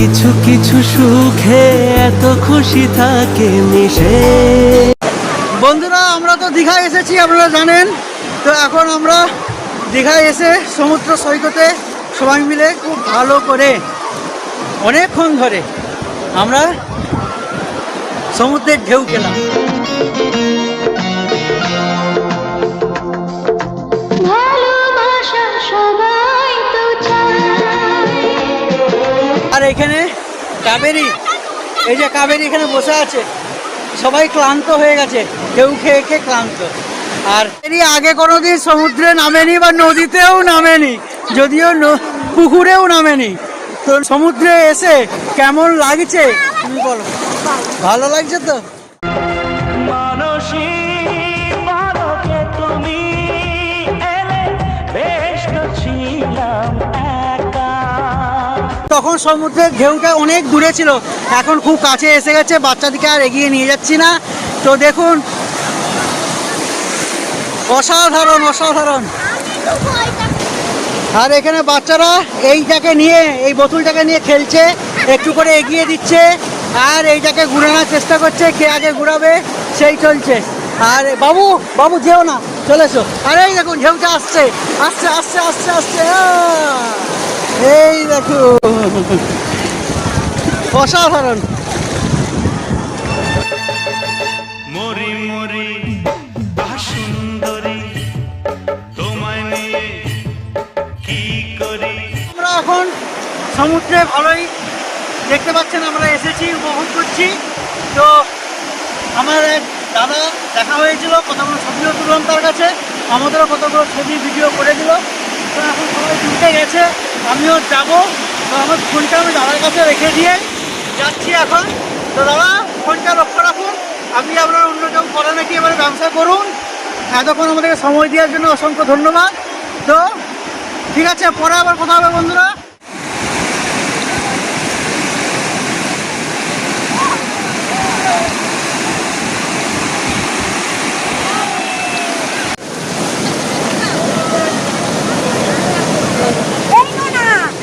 কিছু কিছু সুখে এত খুশি থাকে মিশে। বন্ধুরা আমরা তো দীঘায় এসেছি, আপনারা জানেন। তো এখন আমরা দীঘায় এসে সমুদ্র সৈকতে সবাই মিলে খুব ভালো করে অনেকক্ষণ ধরে আমরা সমুদ্রের ঢেউ খেলাম। আর এখানে কাবেরী, এই যে কাবেরী এখানে বসে আছে, সবাই ক্লান্ত হয়ে গেছে, ঢেউ খেয়ে খেয়ে ক্লান্ত। আর এরই আগে কোনোদিন সমুদ্রে নামেনি বা নদীতেও নামেনি, যদিও পুকুরেও নামেনি। তো সমুদ্রে এসে কেমন লাগছে তুমি বলো? ভালো লাগছে তো? তখন সমুদ্রের ঢেউটা অনেক দূরে ছিল, এখন খুব কাছে এসে গেছে, বাচ্চাদিকে আর এগিয়ে নিয়ে যাচ্ছি না। তো দেখুন, অসাধারণ অসাধারণ। আর এখানে বাচ্চারা এইটাকে নিয়ে, এই বোতলটাকে নিয়ে খেলছে, একটু করে এগিয়ে দিচ্ছে আর এইটাকে ঘুরানোর চেষ্টা করছে, কে আগে ঘুরাবে সেই চলছে। আর বাবু বাবু যেও না, চলে এসো। আর এই দেখুন ঢেউটা আসছে, আসছে আসছে আসছে আসছে, এই দেখুন অসাধারণ। মরি মরি সুন্দরী তোমায় নিয়ে কি করি। আমরা এখন সমুদ্রে ভালোই দেখতে পাচ্ছেন, আমরা এসেছি, উপভোগ করছি। তো আমার এক দাদা দেখা হয়েছিল, কতগুলো ছবিও তুললাম তার কাছে, আমাদেরও কতগুলো ছবি ভিডিও করে দিল। তো এখন সবাই তুলতে গেছে, আমিও যাব। তো আমার ফোনটা আমি দাদার কাছে রেখে দিয়ে যাচ্ছি এখন। তো দাদা ফোনটা লক্ষ্য রাখুন, আপনি আপনার অন্য কেউ করে নাকি এবারে ব্যবসা করুন। এতক্ষণ আমাদেরকে সময় দেওয়ার জন্য অসংখ্য ধন্যবাদ। তো ঠিক আছে, পরে আবার কথা হবে বন্ধুরা।